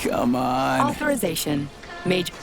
Come on. Authorization. Major.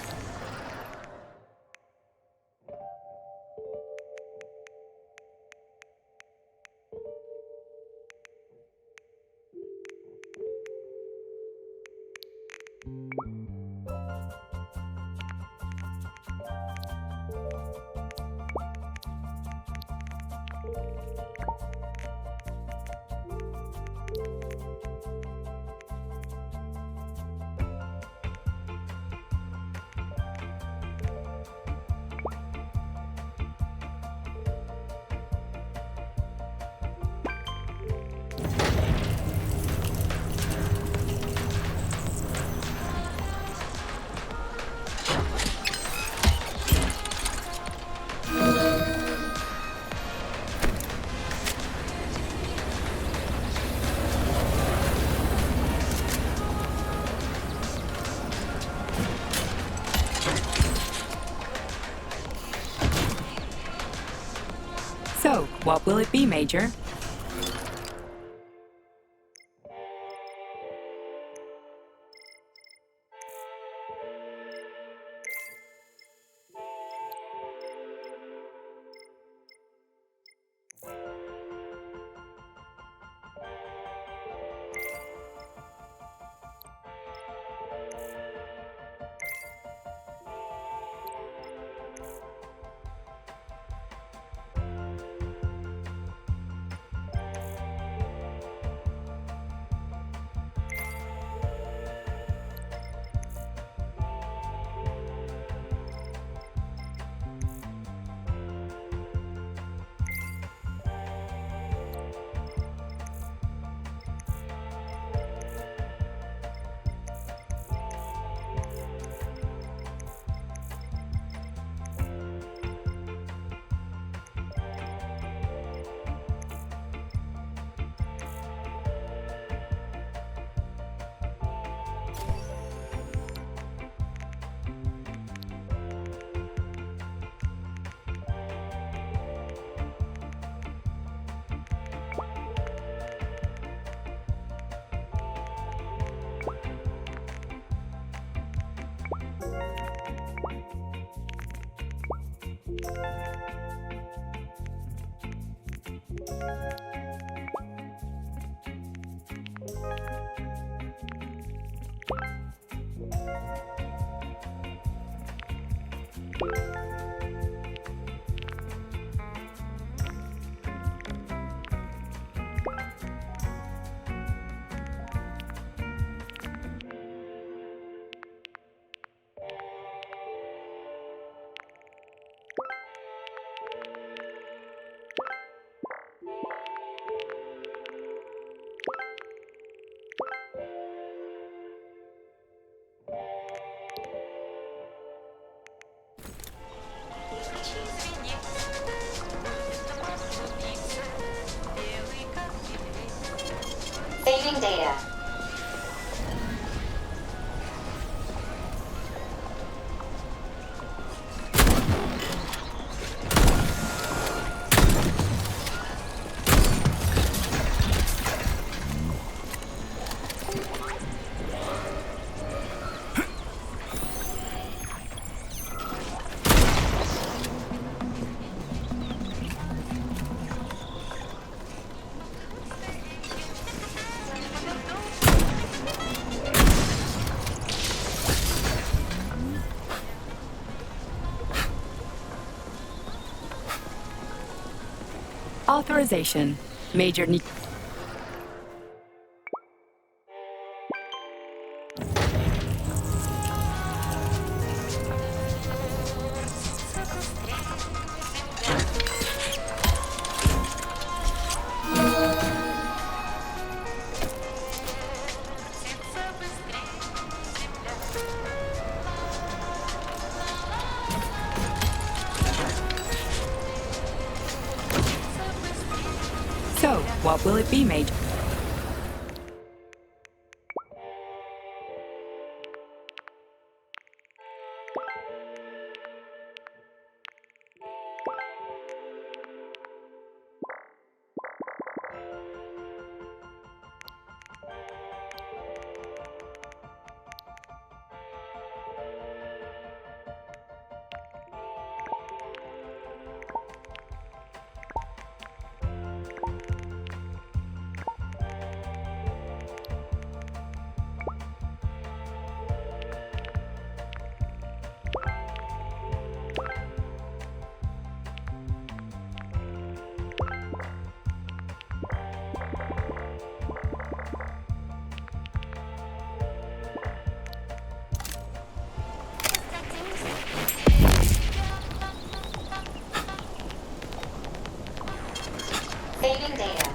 So, what will it be, Major? Saving data. Authorization. Major. So, what will it be, Major? Saving data.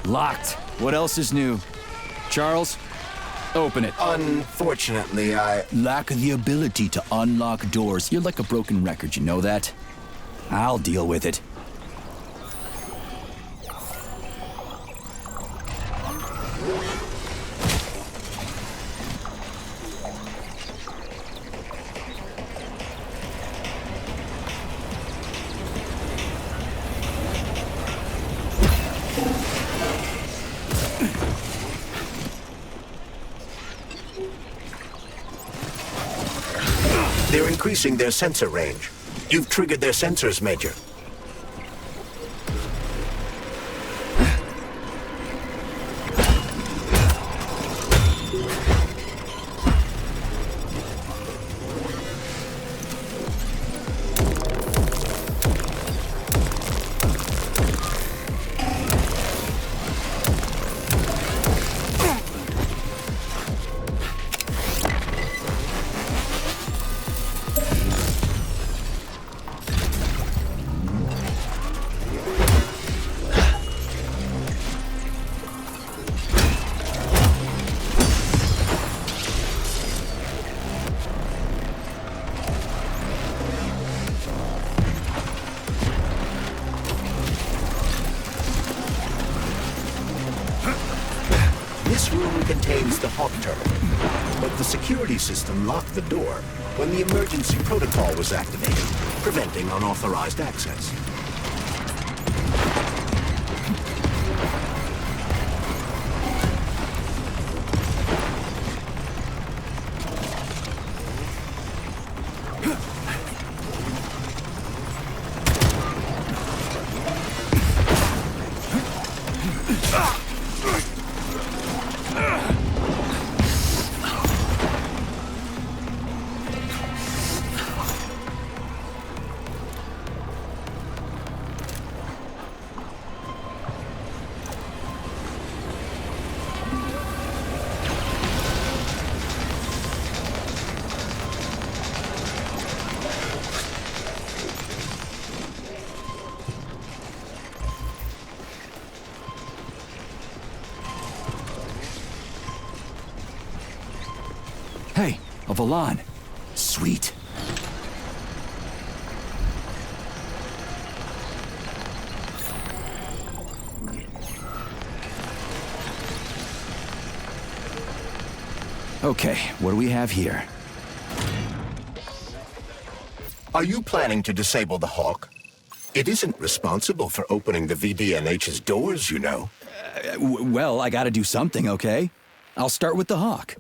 Locked. What else is new? Charles, open it. Unfortunately, I... Lack the ability to unlock doors. You're like a broken record, you know that? I'll deal with it. They're increasing their sensor range. You've triggered their sensors, Major. This room contains the HOG terminal, but the security system locked the door when the emergency protocol was activated, preventing unauthorized access. Hey, a Valan. Sweet. Okay, what do we have here? Are you planning to disable the HOG? It isn't responsible for opening the VDNH's doors, you know. Well, I gotta do something, okay? I'll start with the HOG.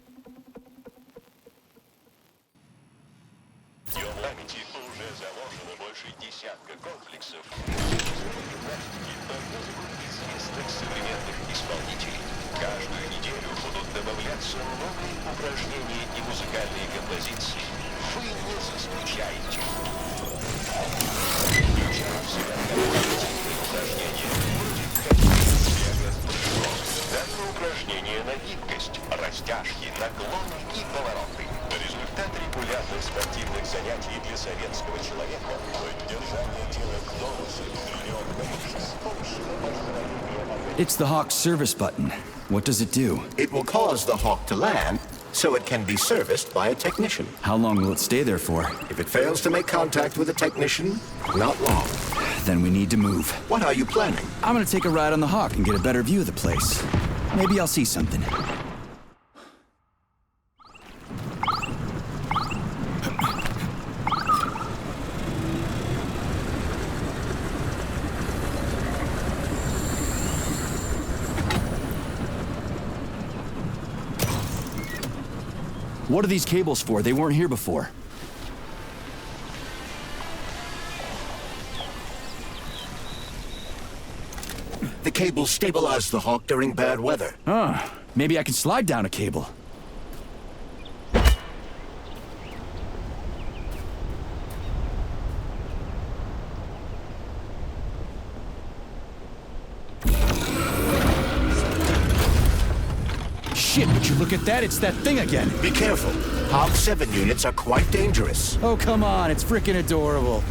добавляться новые упражнения и музыкальные композиции. Вы не заскучаете. Включая в себя композиционные упражнения, данное упражнение на гибкость, растяжки, наклоны и повороты. Результат регулярных спортивных занятий для советского человека. Поддержание тела к тонусу тренировкам с помощью It's the HOG service button. What does it do? It will cause the HOG to land, so it can be serviced by a technician. How long will it stay there for? If it fails to make contact with a technician, not long. Then we need to move. What are you planning? I'm gonna take a ride on the HOG and get a better view of the place. Maybe I'll see something. What are these cables for? They weren't here before. The cables stabilize the HOG during bad weather. Maybe I can slide down a cable. Shit, would you look at that? It's that thing again. Be careful. HOG-7 units are quite dangerous. Oh, come on. It's freaking adorable.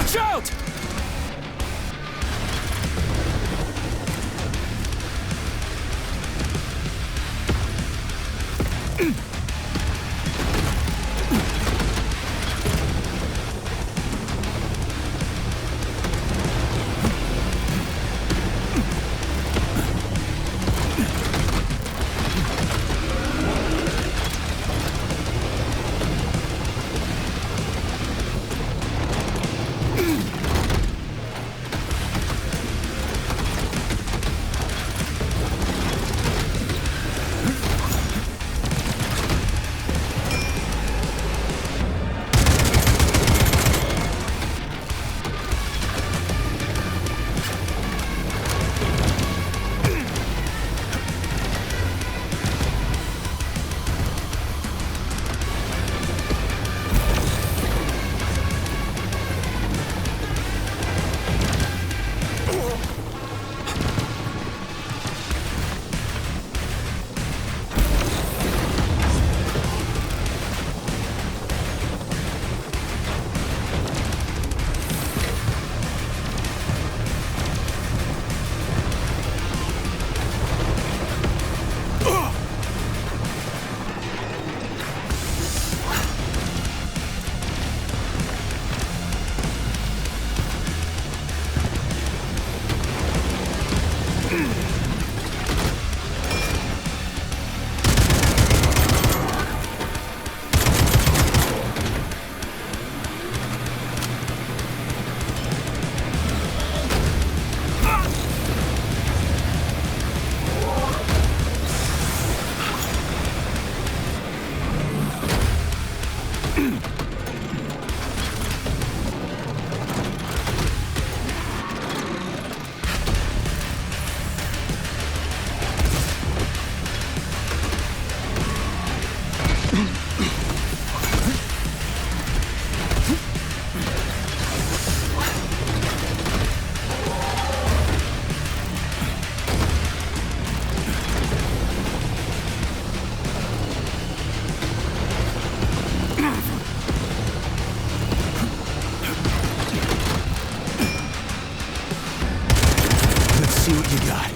Watch out! See what you got.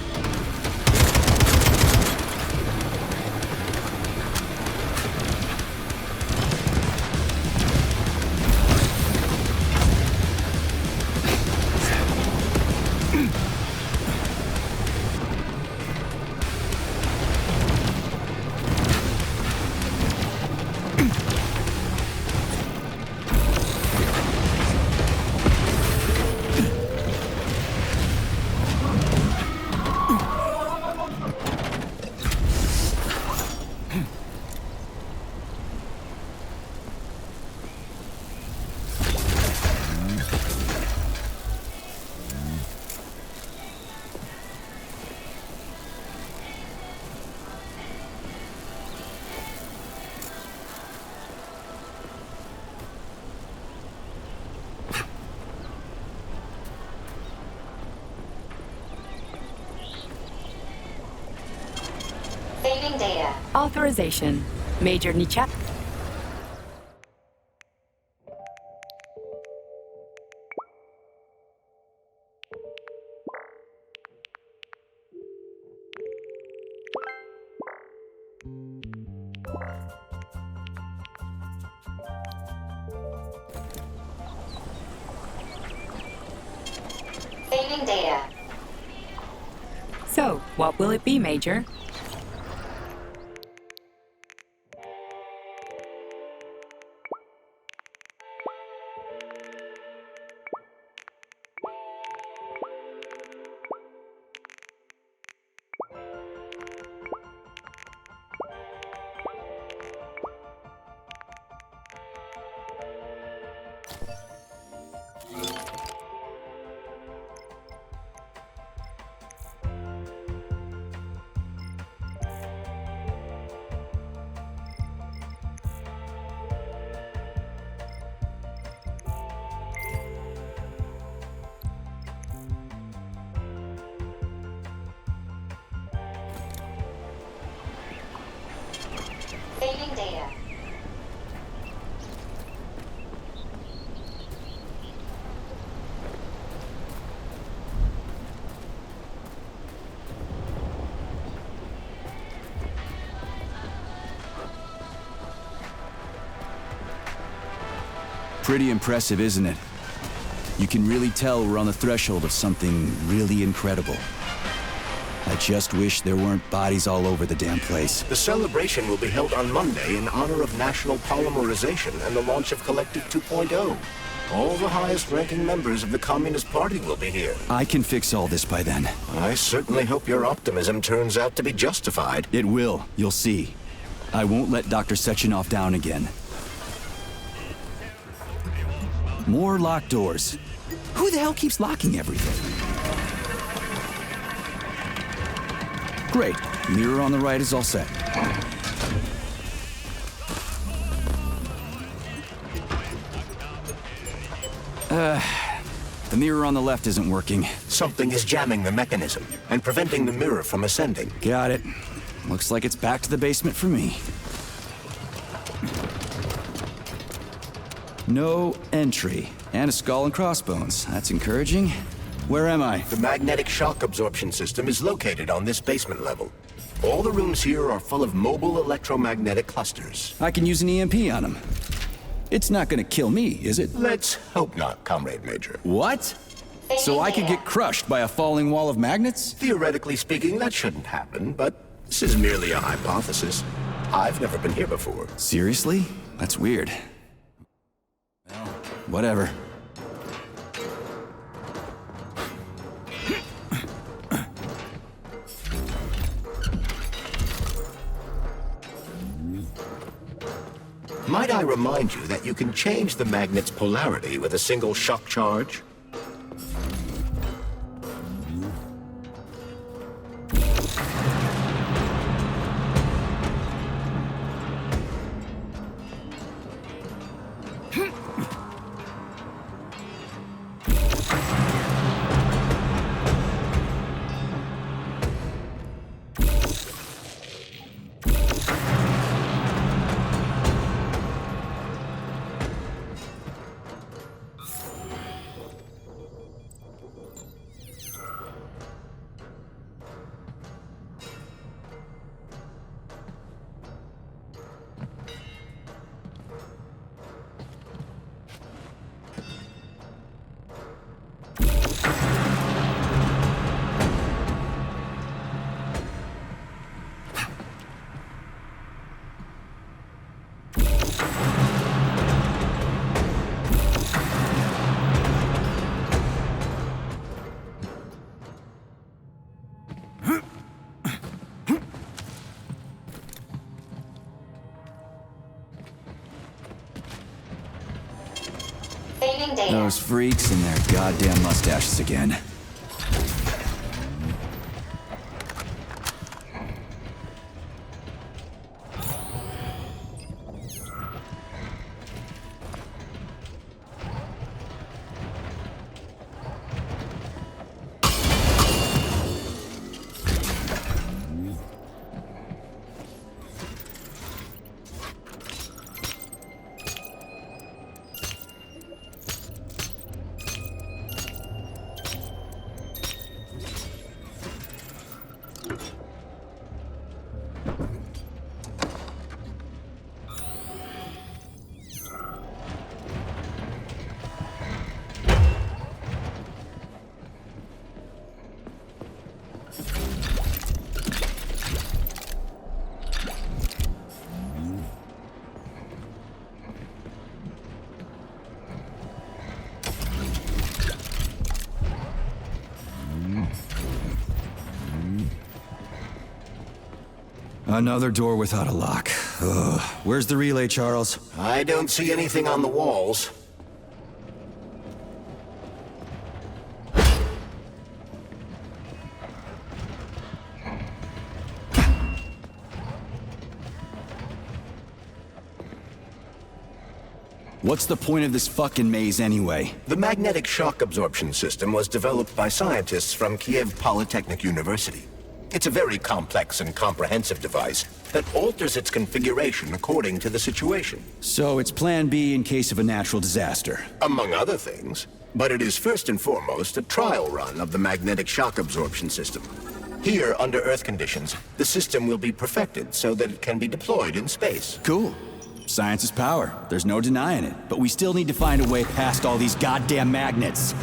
Saving data. Authorization. Major Nicha. Saving data. So, what will it be, Major? Saving data. Pretty impressive, isn't it? You can really tell we're on the threshold of something really incredible. I just wish there weren't bodies all over the damn place. The celebration will be held on Monday in honor of National Polymerization and the launch of Collective 2.0. All the highest-ranking members of the Communist Party will be here. I can fix all this by then. I certainly hope your optimism turns out to be justified. It will, you'll see. I won't let Dr. Sechenov down again. More locked doors. Who the hell keeps locking everything? Great. Mirror on the right is all set. The mirror on the left isn't working. Something is jamming the mechanism and preventing the mirror from ascending. Got it. Looks like it's back to the basement for me. No entry. And a skull and crossbones. That's encouraging. Where am I? The magnetic shock absorption system is located on this basement level. All the rooms here are full of mobile electromagnetic clusters. I can use an EMP on him. It's not gonna kill me, is it? Let's hope not, Comrade Major. What? So I could get crushed by a falling wall of magnets? Theoretically speaking, that shouldn't happen, but this is merely a hypothesis. I've never been here before. Seriously? That's weird. Well, whatever. Might I remind you that you can change the magnet's polarity with a single shock charge? Saving data. Those freaks and their goddamn mustaches again. Another door without a lock. Ugh. Where's the relay, Charles? I don't see anything on the walls. What's the point of this fucking maze anyway? The magnetic shock absorption system was developed by scientists from Kiev Polytechnic University. It's a very complex and comprehensive device that alters its configuration according to the situation. So it's plan B in case of a natural disaster. Among other things. But it is first and foremost a trial run of the magnetic shock absorption system. Here, under Earth conditions, the system will be perfected so that it can be deployed in space. Cool. Science is power. There's no denying it. But we still need to find a way past all these goddamn magnets.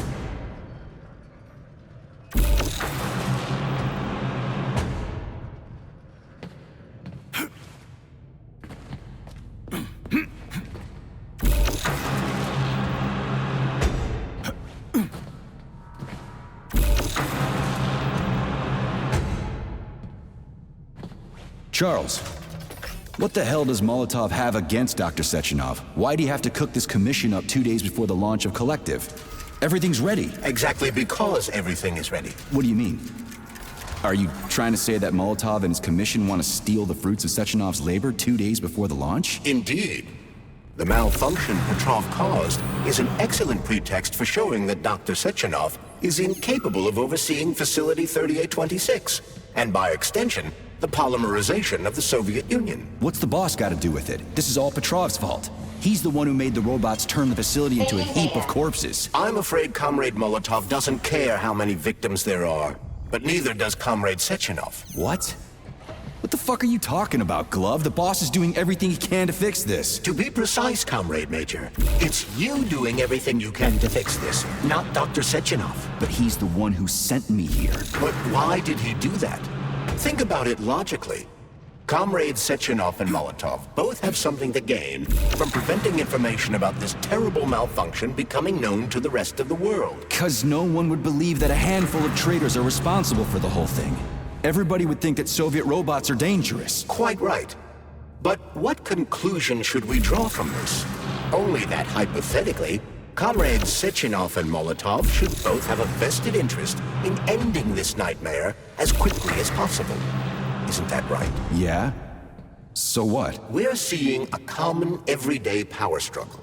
Charles, what the hell does Molotov have against Dr. Sechenov? Why'd he have to cook this commission up 2 days before the launch of Collective? Everything's ready. Exactly because everything is ready. What do you mean? Are you trying to say that Molotov and his commission want to steal the fruits of Sechenov's labor 2 days before the launch? Indeed. The malfunction Petrov caused is an excellent pretext for showing that Dr. Sechenov is incapable of overseeing Facility 3826, and by extension, the polymerization of the Soviet Union. What's the boss got to do with it? This is all Petrov's fault. He's the one who made the robots turn the facility into a heap of corpses. I'm afraid Comrade Molotov doesn't care how many victims there are, but neither does Comrade Sechenov. What? What the fuck are you talking about, Glove? The boss is doing everything he can to fix this. To be precise, Comrade Major, it's you doing everything you can to fix this, not Dr. Sechenov. But he's the one who sent me here. But why did he do that? Think about it logically. Comrades Sechenov and Molotov both have something to gain from preventing information about this terrible malfunction becoming known to the rest of the world. 'Cause no one would believe that a handful of traitors are responsible for the whole thing. Everybody would think that Soviet robots are dangerous. Quite right. But what conclusion should we draw from this? Only that hypothetically, Comrades Sechenov and Molotov should both have a vested interest in ending this nightmare as quickly as possible. Isn't that right? Yeah? So what? We're seeing a common everyday power struggle.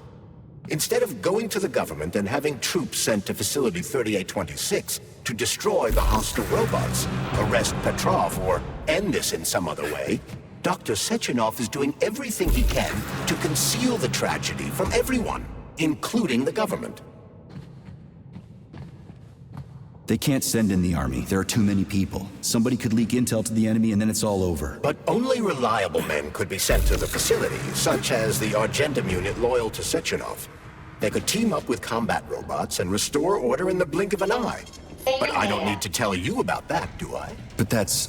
Instead of going to the government and having troops sent to Facility 3826 to destroy the hostile robots, arrest Petrov, or end this in some other way, Dr. Sechenov is doing everything he can to conceal the tragedy from everyone, including the government. They can't send in the army. There are too many people. Somebody could leak intel to the enemy and then it's all over. But only reliable men could be sent to the facility, such as the Argentum unit loyal to Sechenov. They could team up with combat robots and restore order in the blink of an eye. But I don't need to tell you about that, do I? But that's,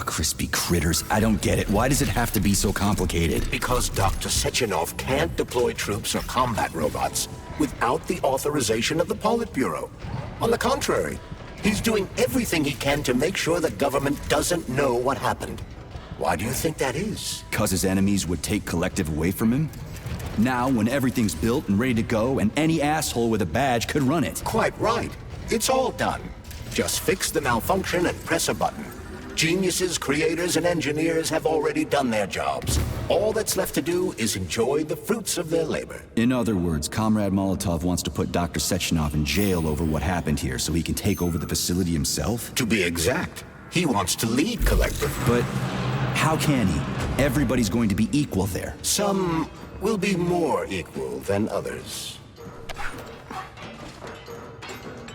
crispy critters. I don't get it. Why does it have to be so complicated? Because Dr. Sechenov can't deploy troops or combat robots without the authorization of the Politburo. On the contrary, he's doing everything he can to make sure the government doesn't know what happened. Why do you think that is? 'Cause his enemies would take Collective away from him? Now, when everything's built and ready to go, and any asshole with a badge could run it. Quite right. It's all done. Just fix the malfunction and press a button. Geniuses, creators, and engineers have already done their jobs. All that's left to do is enjoy the fruits of their labor. In other words, Comrade Molotov wants to put Dr. Sechenov in jail over what happened here so he can take over the facility himself? To be exact, he wants to lead Collective. But how can he? Everybody's going to be equal there. Some will be more equal than others.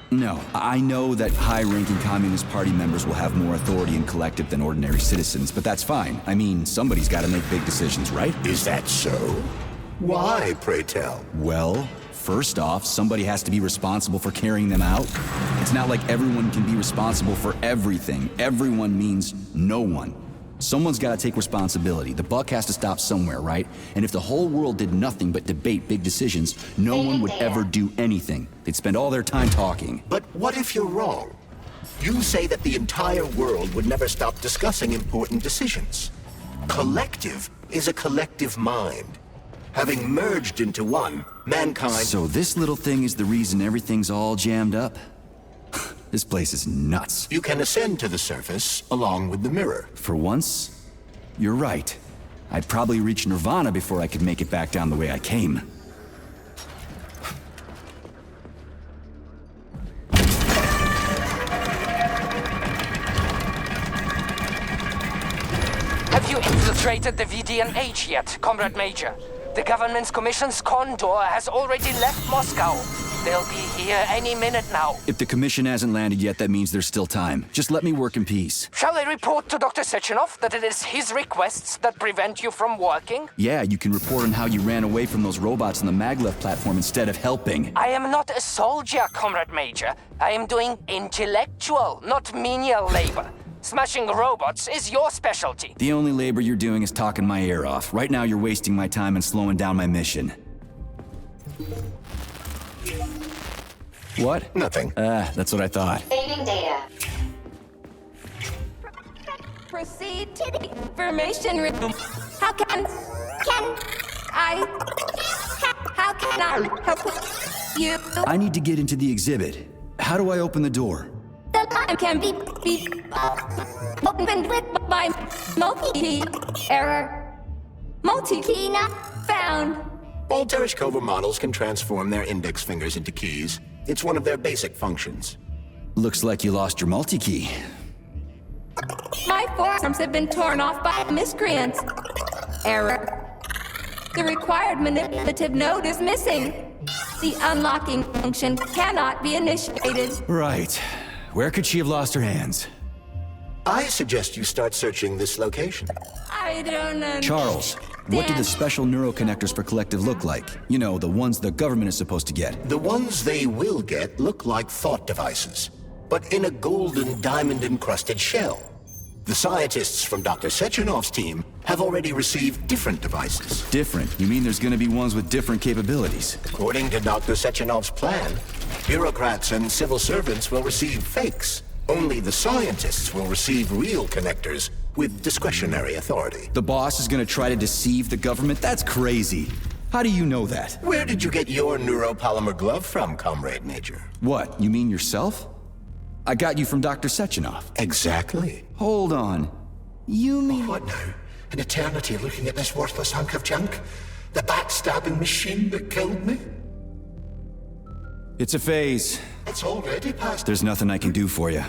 No, I know that high-ranking Communist Party members will have more authority in Collective than ordinary citizens, but that's fine. I mean, somebody's got to make big decisions, right? Is that so? Why, pray tell? Well, first off, somebody has to be responsible for carrying them out. It's not like everyone can be responsible for everything. Everyone means no one. Someone's got to take responsibility. The buck has to stop somewhere, right? And if the whole world did nothing but debate big decisions, no one would ever do anything. They'd spend all their time talking. But what if you're wrong? You say that the entire world would never stop discussing important decisions. Collective is a collective mind. Having merged into one, mankind... So this little thing is the reason everything's all jammed up? This place is nuts. You can ascend to the surface along with the mirror. For once, you're right. I'd probably reach Nirvana before I could make it back down the way I came. Have you infiltrated the VDNH yet, Comrade Major? The government's commission's condor has already left Moscow. They'll be here any minute now. If the commission hasn't landed yet, that means there's still time. Just let me work in peace. Shall I report to Dr. Sechenov that it is his requests that prevent you from working? Yeah, you can report on how you ran away from those robots on the maglev platform instead of helping. I am not a soldier, Comrade Major. I am doing intellectual, not menial labor. Smashing robots is your specialty. The only labor you're doing is talking my ear off. Right now, you're wasting my time and slowing down my mission. What? Nothing. That's what I thought. Saving data. Proceed to the information room. How can I help you? I need to get into the exhibit. How do I open the door? The line can be opened with my multi-key error. Multi-key not found. All Tereshkova models can transform their index fingers into keys. It's one of their basic functions. Looks like you lost your multi-key. My forearms have been torn off by miscreants. Error. The required manipulative node is missing. The unlocking function cannot be initiated. Right. Where could she have lost her hands? I suggest you start searching this location. I don't know. Charles, what do the special neuroconnectors for Collective look like? You know, the ones the government is supposed to get. The ones they will get look like thought devices, but in a golden diamond-encrusted shell. The scientists from Dr. Sechenov's team have already received different devices. Different? You mean there's gonna be ones with different capabilities? According to Dr. Sechenov's plan, bureaucrats and civil servants will receive fakes. Only the scientists will receive real connectors with discretionary authority. The boss is gonna try to deceive the government? That's crazy. How do you know that? Where did you get your neuropolymer glove from, Comrade Major? What, you mean yourself? I got you from Dr. Sechenov. Exactly. Hold on. You mean... What now? An eternity looking at this worthless hunk of junk? The backstabbing machine that killed me? It's a phase. It's already past. There's nothing I can do for you.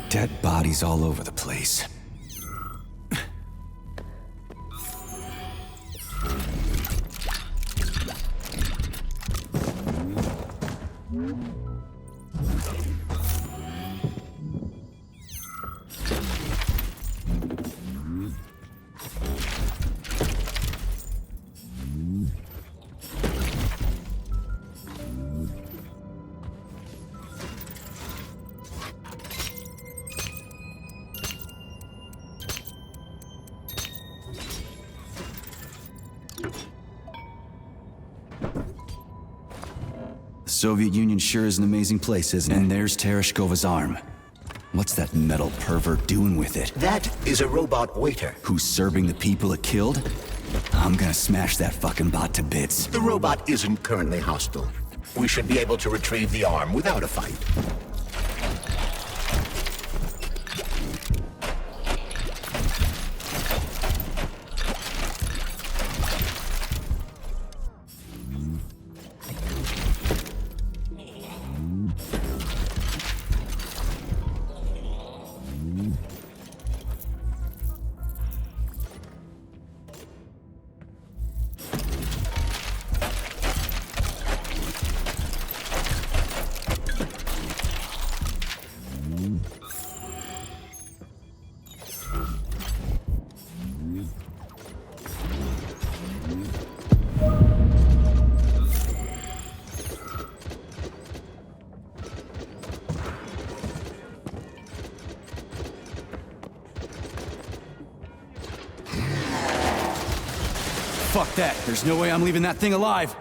Dead bodies all over the place. The Soviet Union sure is an amazing place, isn't it? And there's Tereshkova's arm. What's that metal pervert doing with it? That is a robot waiter. Who's serving the people it killed? I'm gonna smash that fucking bot to bits. The robot isn't currently hostile. We should be able to retrieve the arm without a fight. Fuck that. There's no way I'm leaving that thing alive.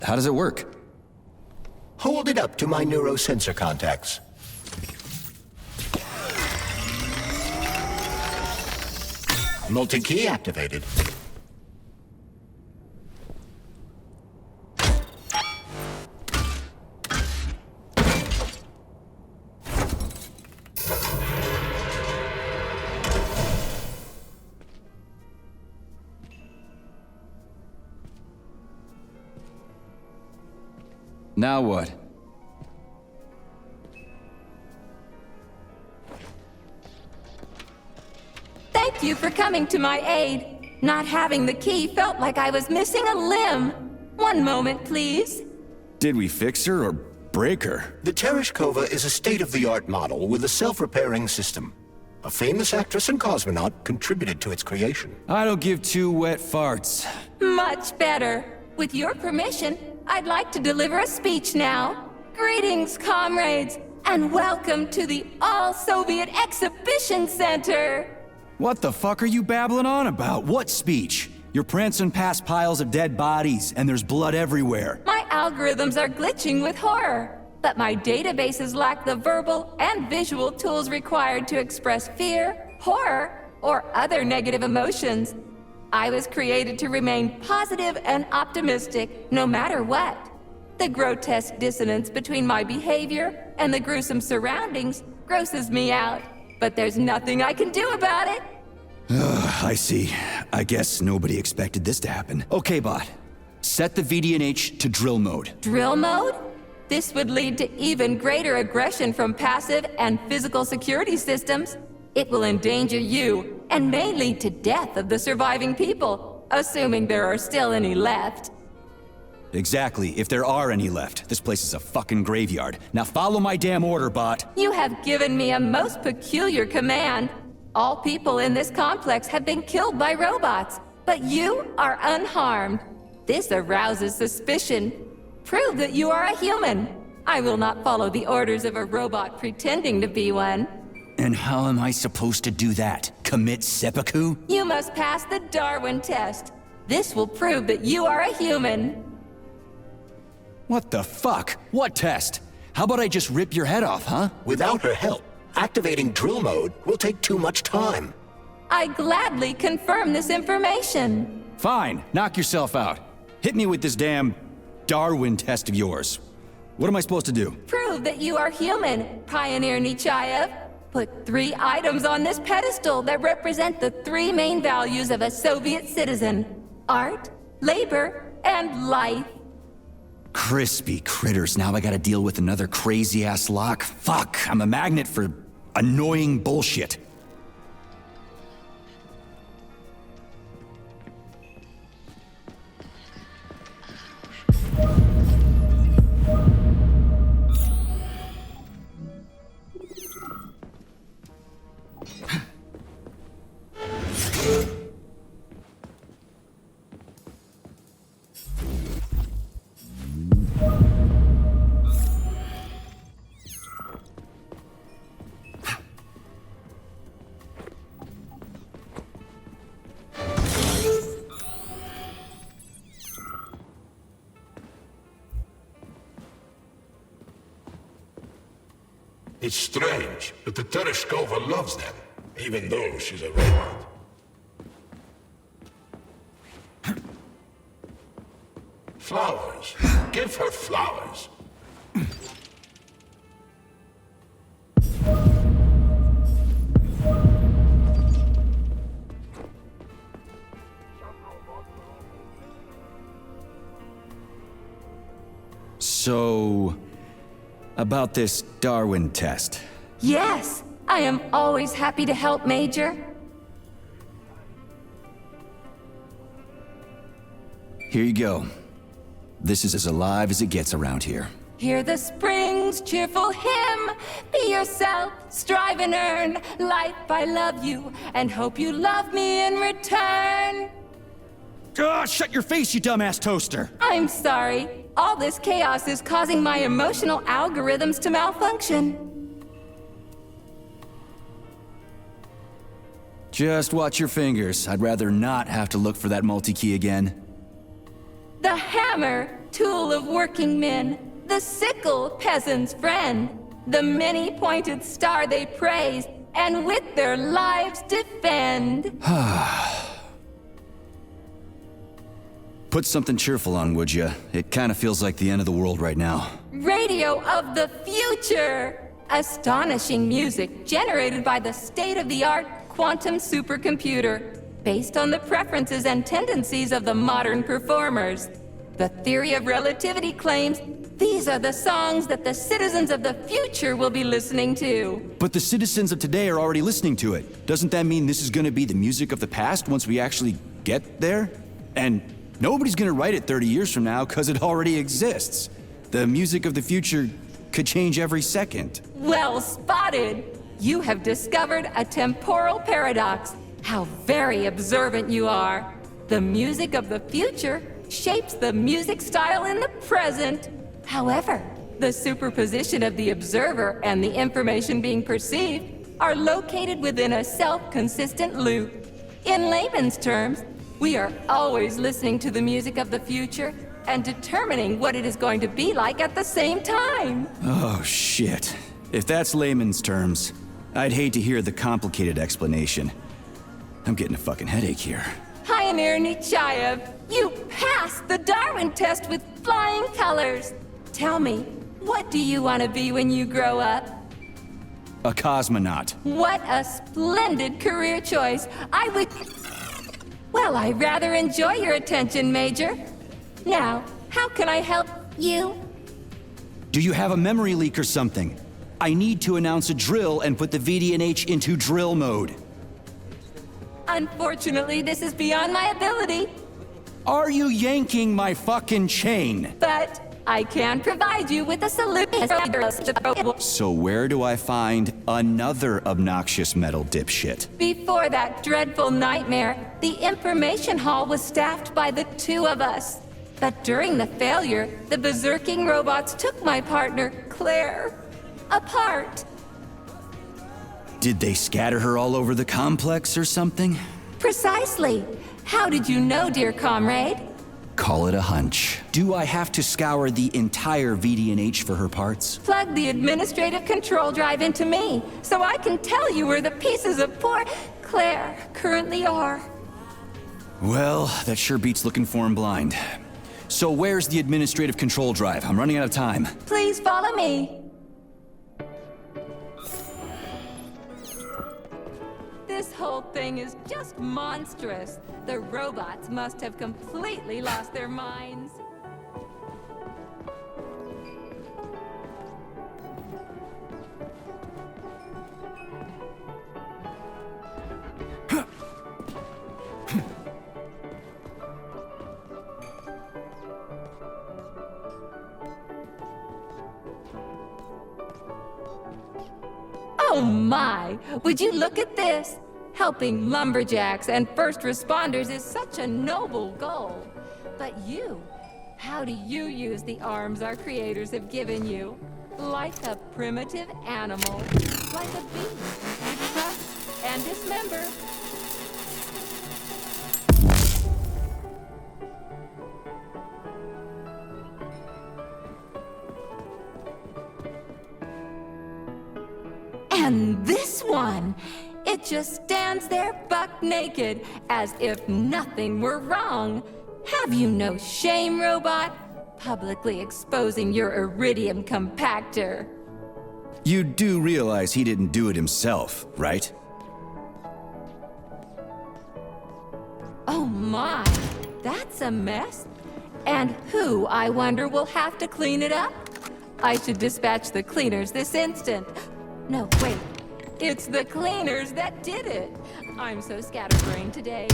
How does it work? Hold it up to my neurosensor contacts. Multi-key activated. Now what? Thank you for coming to my aid. Not having the key felt like I was missing a limb. One moment, please. Did we fix her or break her? The Tereshkova is a state-of-the-art model with a self-repairing system. A famous actress and cosmonaut contributed to its creation. I don't give two wet farts. Much better. With your permission, I'd like to deliver a speech now. Greetings, comrades, and welcome to the All-Soviet Exhibition Center. What the fuck are you babbling on about? What speech? You're prancing past piles of dead bodies, and there's blood everywhere. My algorithms are glitching with horror, but my databases lack the verbal and visual tools required to express fear, horror, or other negative emotions. I was created to remain positive and optimistic, no matter what. The grotesque dissonance between my behavior and the gruesome surroundings grosses me out, but there's nothing I can do about it. I see. I guess nobody expected this to happen. Okay, bot. Set the VDNH to drill mode. Drill mode? This would lead to even greater aggression from passive and physical security systems. It will endanger you, and may lead to death of the surviving people, assuming there are still any left. Exactly, if there are any left. This place is a fucking graveyard. Now follow my damn order, bot. You have given me a most peculiar command. All people in this complex have been killed by robots, but you are unharmed. This arouses suspicion. Prove that you are a human. I will not follow the orders of a robot pretending to be one. And how am I supposed to do that? Commit seppuku? You must pass the Darwin test. This will prove that you are a human. What the fuck? What test? How about I just rip your head off, huh? Without her help, activating drill mode will take too much time. I gladly confirm this information. Fine, knock yourself out. Hit me with this damn Darwin test of yours. What am I supposed to do? Prove that you are human, Pioneer Nechayev. Put 3 items on this pedestal that represent the 3 main values of a Soviet citizen: art, labor, and life. Crispy critters, now I gotta deal with another crazy-ass lock? Fuck, I'm a magnet for annoying bullshit. It's strange, but the Tereshkova loves them, even though she's a robot. Flowers. Give her flowers. So, about this Darwin test. Yes, I am always happy to help, Major. Here you go. This is as alive as it gets around here. Hear the spring's cheerful hymn. Be yourself, strive and earn. Life, I love you, and hope you love me in return. Ah, shut your face, you dumbass toaster! I'm sorry. All this chaos is causing my emotional algorithms to malfunction. Just watch your fingers. I'd rather not have to look for that multi-key again. The hammer, tool of working men. The sickle, peasant's friend. The many-pointed star they praise, and with their lives defend. Put something cheerful on, would ya? It kinda feels like the end of the world right now. Radio of the future! Astonishing music generated by the state-of-the-art quantum supercomputer, based on the preferences and tendencies of the modern performers. The theory of relativity claims these are the songs that the citizens of the future will be listening to. But the citizens of today are already listening to it. Doesn't that mean this is gonna be the music of the past once we actually get there? And nobody's gonna write it 30 years from now, 'cause it already exists. The music of the future could change every second. Well spotted! You have discovered a temporal paradox. How very observant you are. The music of the future shapes the music style in the present. However, the superposition of the observer and the information being perceived are located within a self-consistent loop. In layman's terms, we are always listening to the music of the future and determining what it is going to be like at the same time. Oh, shit. If that's layman's terms, I'd hate to hear the complicated explanation. I'm getting a fucking headache here. Pioneer Nechayev, you passed the Darwin test with flying colors. Tell me, what do you want to be when you grow up? A cosmonaut. What a splendid career choice. Well, I rather enjoy your attention, Major. Now, how can I help you? Do you have a memory leak or something? I need to announce a drill and put the VDNH into drill mode. Unfortunately, this is beyond my ability, Are you yanking my fucking chain? but I can provide you with a solution. So where do I find another obnoxious metal dipshit? Before that dreadful nightmare, the information hall was staffed by the 2 of us. But during the failure, the berserking robots took my partner, Claire, apart. Did they scatter her all over the complex or something? Precisely. How did you know, dear comrade? Call it a hunch. Do I have to scour the entire VDNH for her parts? Plug the administrative control drive into me, so I can tell you where the pieces of poor Claire currently are. Well, that sure beats looking for him blind. So where's the administrative control drive? I'm running out of time. Please follow me. This whole thing is just monstrous. The robots must have completely lost their minds. Oh my! Would you look at this? Helping lumberjacks and first responders is such a noble goal. But you, how do you use the arms our creators have given you? Like a primitive animal, like a beast. Crush and dismember. And this one, it just stands there buck naked, as if nothing were wrong. Have you no shame, robot? Publicly exposing your iridium compactor. You do realize he didn't do it himself, right? Oh my, that's a mess. And who, I wonder, will have to clean it up? I should dispatch the cleaners this instant. No, wait. It's the cleaners that did it. I'm so scatterbrained today.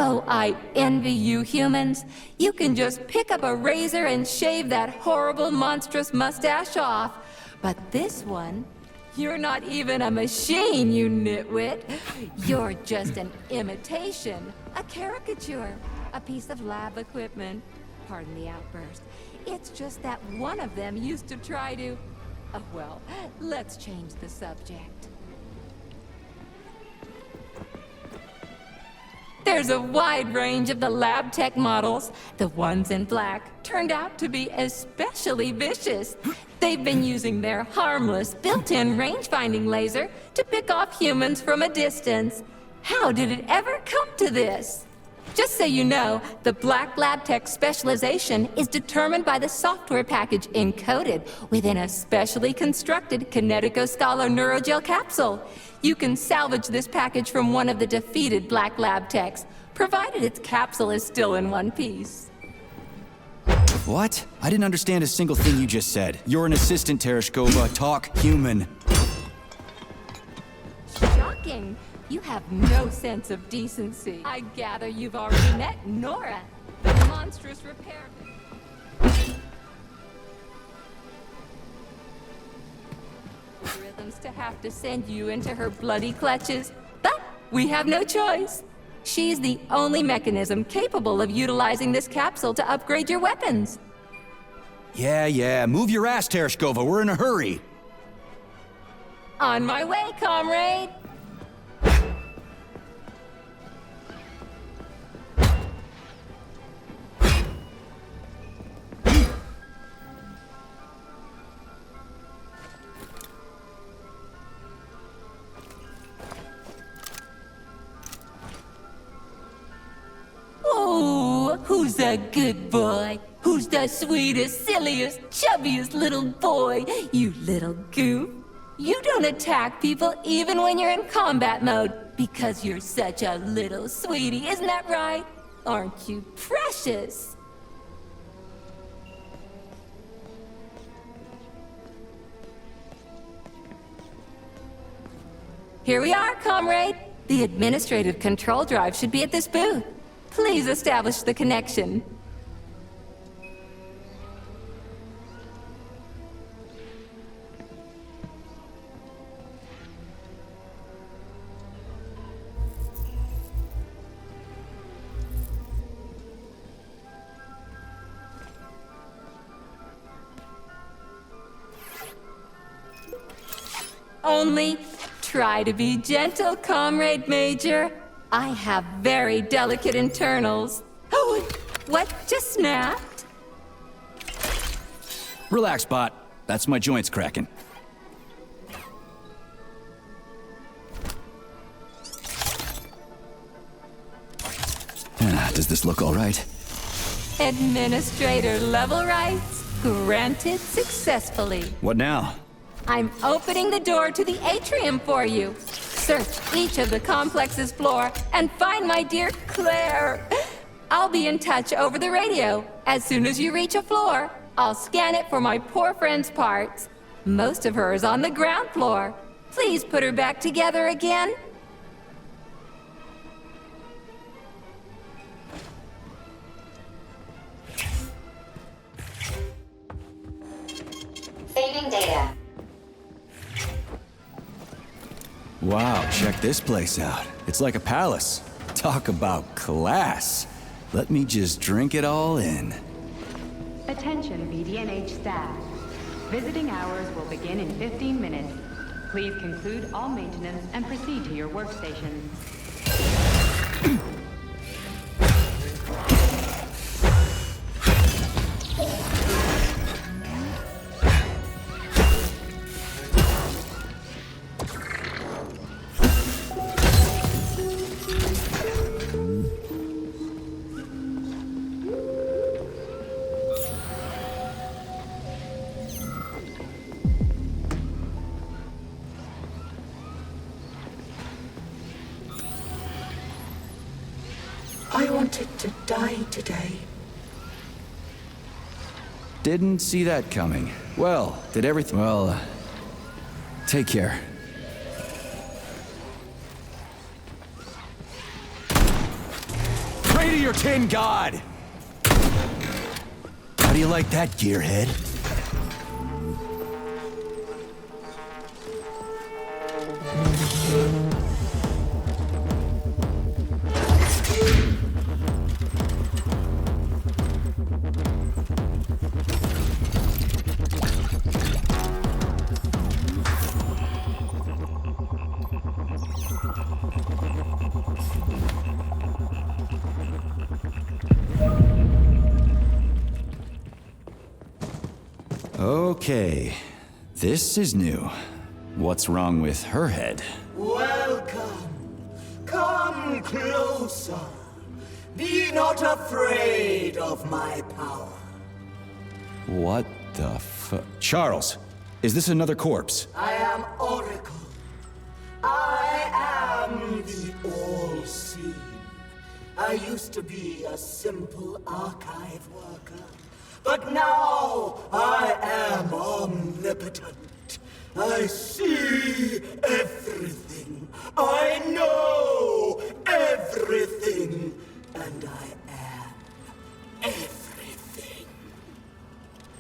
Oh, I envy you humans. You can just pick up a razor and shave that horrible, monstrous mustache off. But this one, you're not even a machine, you nitwit. You're just an imitation, a caricature, a piece of lab equipment. Pardon the outburst. It's just that one of them used to try to... Oh, well, let's change the subject. There's a wide range of the lab tech models. The ones in black turned out to be especially vicious. They've been using their harmless, built-in range-finding laser to pick off humans from a distance. How did it ever come to this? Just so you know, the black lab tech specialization is determined by the software package encoded within a specially constructed Kinetico-Scala Neurogel capsule. You can salvage this package from one of the defeated black lab techs, provided its capsule is still in one piece. What? I didn't understand a single thing you just said. You're an assistant, Tereshkova. Talk human. Shocking. You have no sense of decency. I gather you've already met Nora, the monstrous repairman. Rhythms to have to send you into her bloody clutches, but we have no choice. She's the only mechanism capable of utilizing this capsule to upgrade your weapons. Yeah, move your ass, Tereshkova. We're in a hurry. On my way, comrade. Oh, who's a good boy? Who's the sweetest, silliest, chubbiest little boy? You little goof. You don't attack people even when you're in combat mode because you're such a little sweetie, isn't that right? Aren't you precious? Here we are, comrade. The administrative control drive should be at this booth. Please establish the connection. only. Try to be gentle, Comrade Major. I have very delicate internals. Oh, what just snapped? Relax, Bot. That's my joints cracking. Does this look all right? Administrator level rights granted successfully. What now? I'm opening the door to the atrium for you. Search each of the complex's floor and find my dear Claire. I'll be in touch over the radio. As soon as you reach a floor, I'll scan it for my poor friend's parts. Most of her is on the ground floor. Please put her back together again. Saving data. Wow, check this place out. It's like a palace. Talk about class. Let me just drink it all in. Attention BDNH staff. Visiting hours will begin in 15 minutes. Please conclude all maintenance and proceed to your workstations. I wanted to die today. Didn't see that coming. Well, did everything... Well, take care. Pray to your tin god! How do you like that, gearhead? Okay, this is new. What's wrong with her head? Welcome. Come closer. Be not afraid of my power. What the fu- Charles, is this another corpse? I am Oracle. I am the all-seeing. I used to be a simple archive worker. But now I am omnipotent. I see everything. I know everything. And I am everything.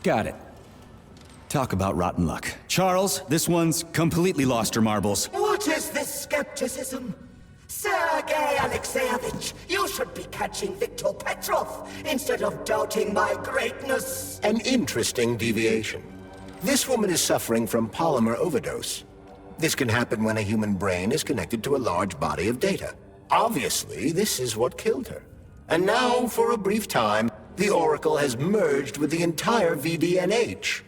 Got it. Talk about rotten luck. Charles, this one's completely lost her marbles. What is this skepticism? Sergei Alexeyevich, you should be catching Viktor Petrov instead of doubting my greatness. An interesting deviation. This woman is suffering from polymer overdose. This can happen when a human brain is connected to a large body of data. Obviously, this is what killed her. And now, for a brief time, the Oracle has merged with the entire VDNH.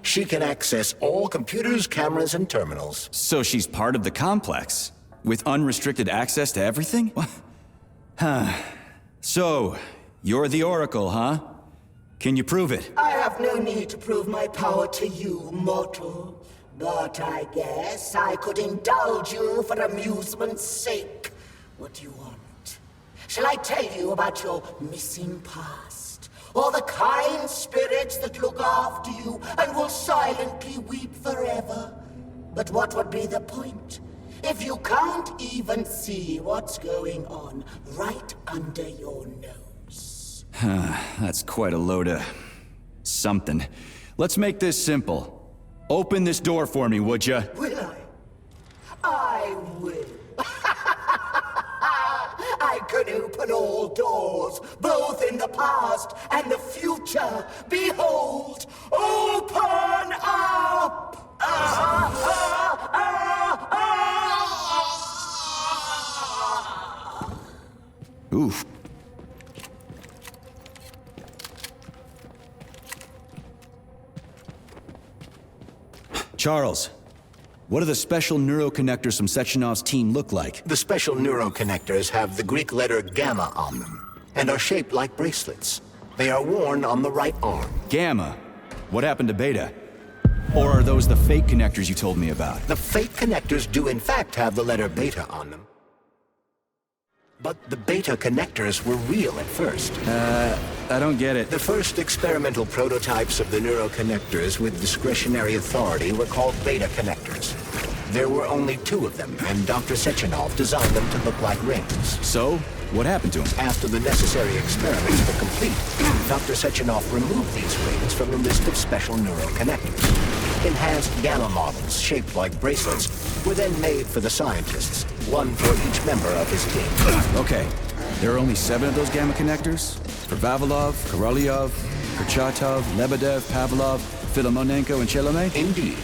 She can access all computers, cameras, and terminals. So she's part of the complex? With unrestricted access to everything? Huh. So, you're the Oracle, huh? Can you prove it? I have no need to prove my power to you, mortal. But I guess I could indulge you for amusement's sake. What do you want? Shall I tell you about your missing past? Or the kind spirits that look after you and will silently weep forever? But what would be the point? If you can't even see what's going on right under your nose. That's quite a load of... something. Let's make this simple. Open this door for me, would ya? Will I? I will. I can open all doors, both in the past and the future. Behold, open up! Oof. Charles, what do the special neuroconnectors from Sechenov's team look like? The special neuroconnectors have the Greek letter gamma on them, and are shaped like bracelets. They are worn on the right arm. Gamma? What happened to Beta? Or are those the fake connectors you told me about? The fake connectors do in fact have the letter beta on them. But the beta connectors were real at first. I don't get it. The first experimental prototypes of the neuroconnectors with discretionary authority were called beta connectors. There were only 2 of them, and Dr. Sechenov designed them to look like rings. So, what happened to him? After the necessary experiments were complete, Dr. Sechenov removed these rings from the list of special neuroconnectors. Enhanced gamma models, shaped like bracelets, were then made for the scientists, one for each member of his team. Okay, there are only 7 of those gamma connectors? For Vavilov, Korolyov, Kurchatov, Lebedev, Pavlov, Filomonenko, and Chelome? Indeed.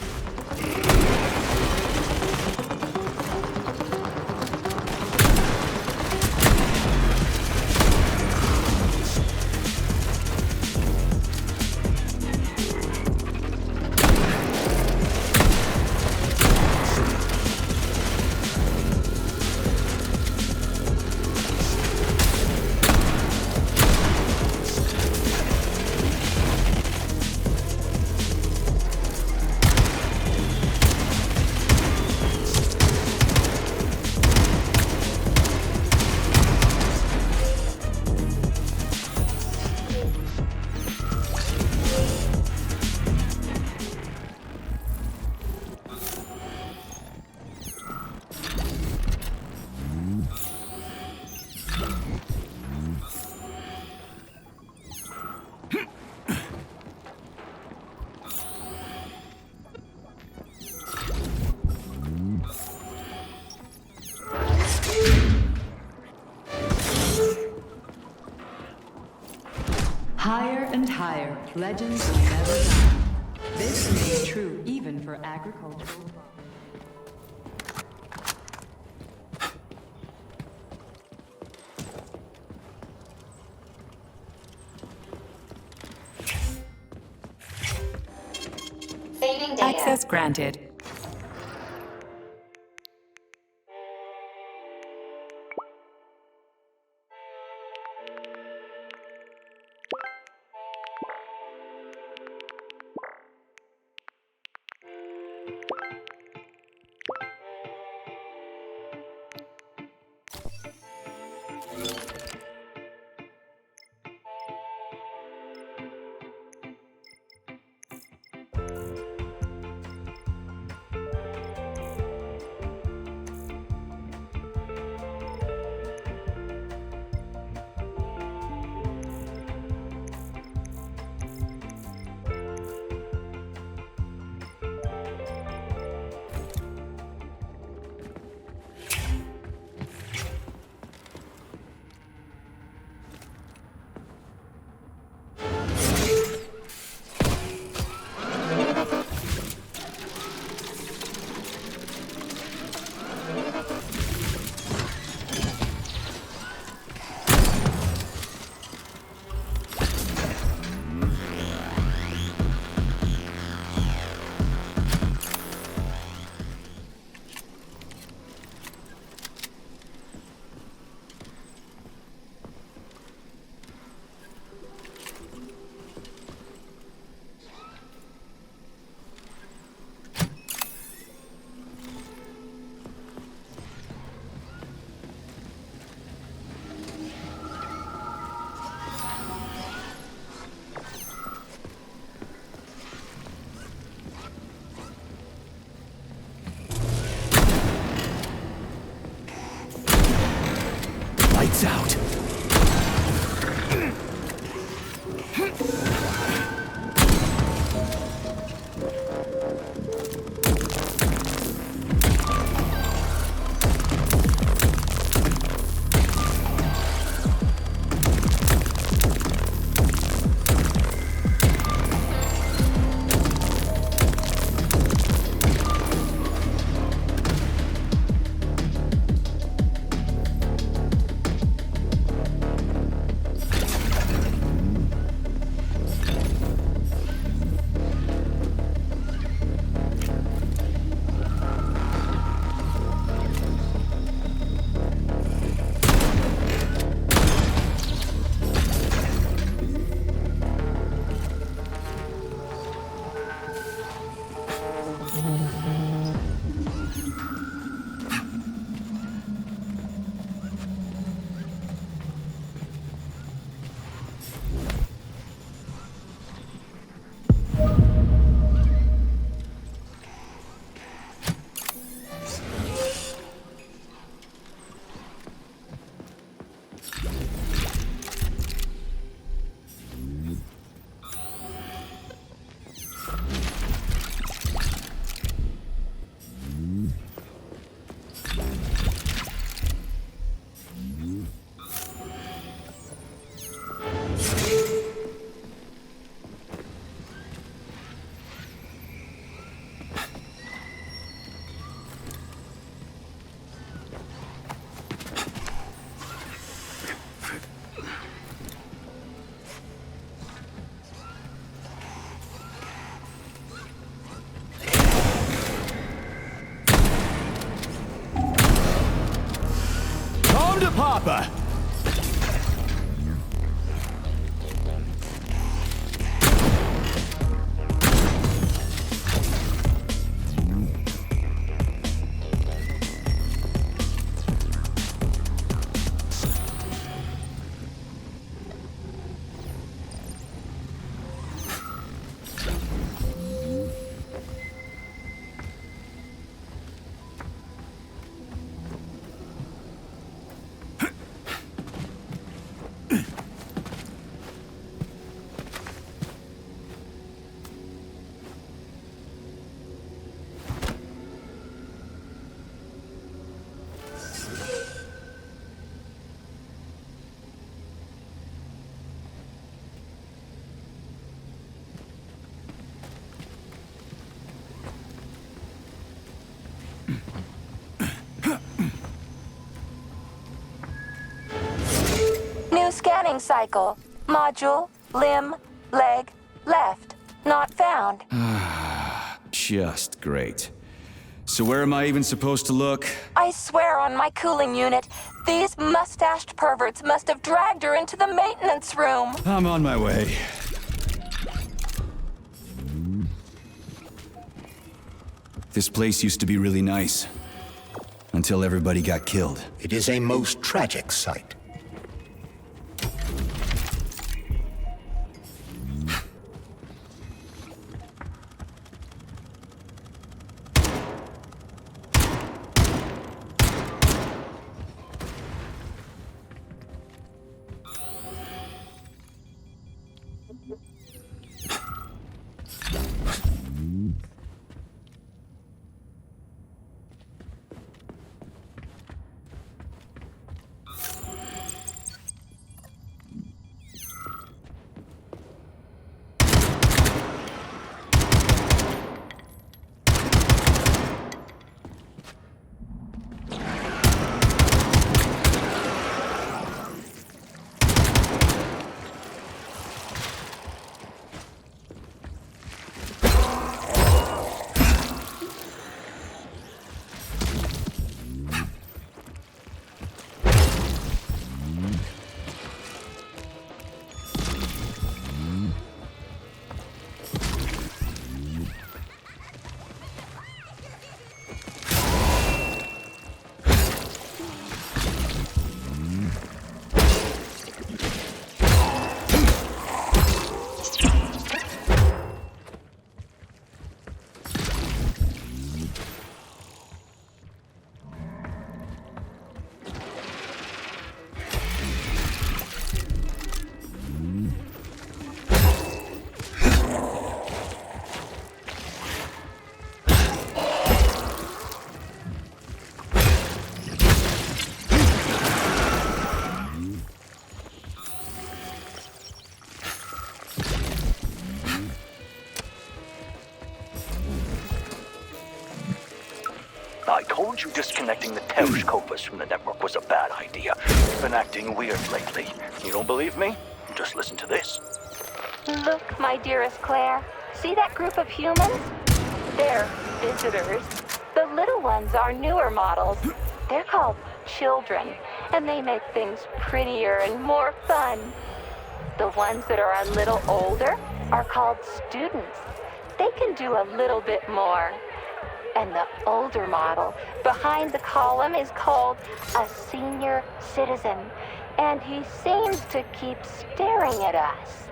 Higher and higher, legends will never die. This remains true even for agricultural. Saving data. Access granted. Lights out. repeating cycle. Module, limb, leg, left. Not found. Just great. So where am I even supposed to look? I swear on my cooling unit, these mustached perverts must have dragged her into the maintenance room. I'm on my way. This place used to be really nice. Until everybody got killed. It is a most tragic sight. I told you disconnecting the telescopers from the network was a bad idea. You've been acting weird lately. You don't believe me? Just listen to this. Look, my dearest Claire. See that group of humans? They're visitors. The little ones are newer models. They're called children, and they make things prettier and more fun. The ones that are a little older are called students. They can do a little bit more. And the older model behind the column is called a senior citizen. And he seems to keep staring at us.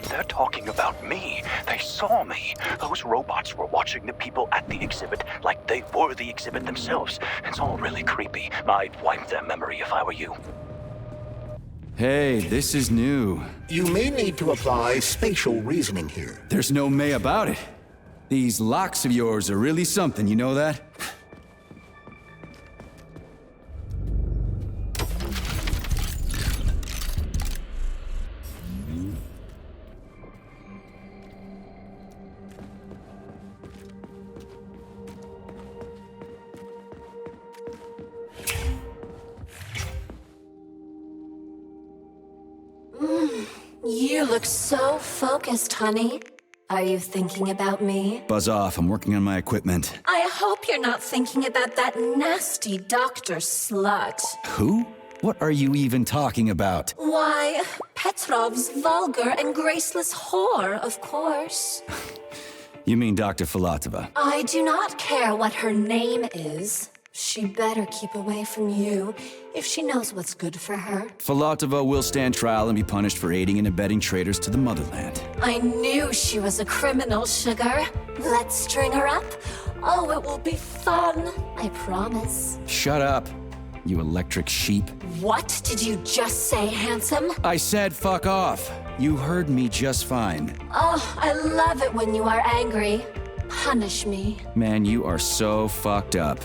They're talking about me. They saw me. Those robots were watching the people at the exhibit like they were the exhibit themselves. It's all really creepy. I'd wipe their memory if I were you. Hey, this is new. You may need to apply spatial reasoning here. There's no may about it. These locks of yours are really something, you know that? You look so focused, honey. Are you thinking about me? Buzz off, I'm working on my equipment. I hope you're not thinking about that nasty doctor slut. Who? What are you even talking about? Why, Petrov's vulgar and graceless whore, of course. You mean Dr. Filatova? I do not care what her name is. She better keep away from you if she knows what's good for her. Filatova will stand trial and be punished for aiding and abetting traitors to the motherland. I knew she was a criminal, sugar. Let's string her up. Oh, it will be fun, I promise. Shut up, you electric sheep. What did you just say, handsome? I said fuck off. You heard me just fine. Oh, I love it when you are angry. Punish me. Man, you are so fucked up.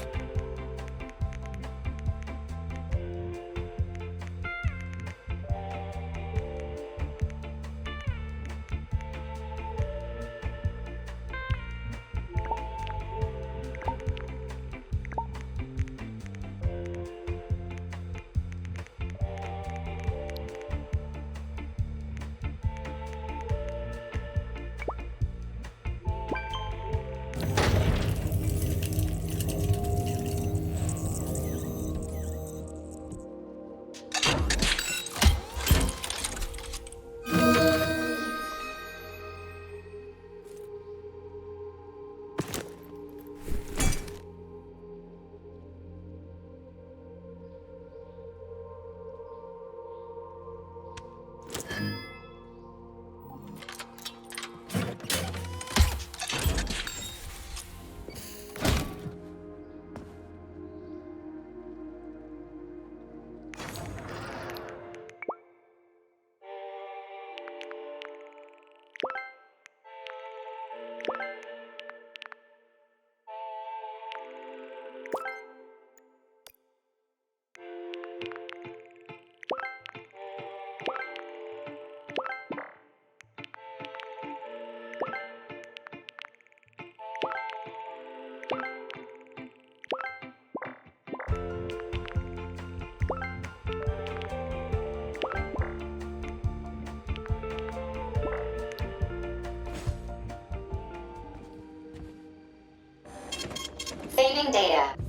Saving data.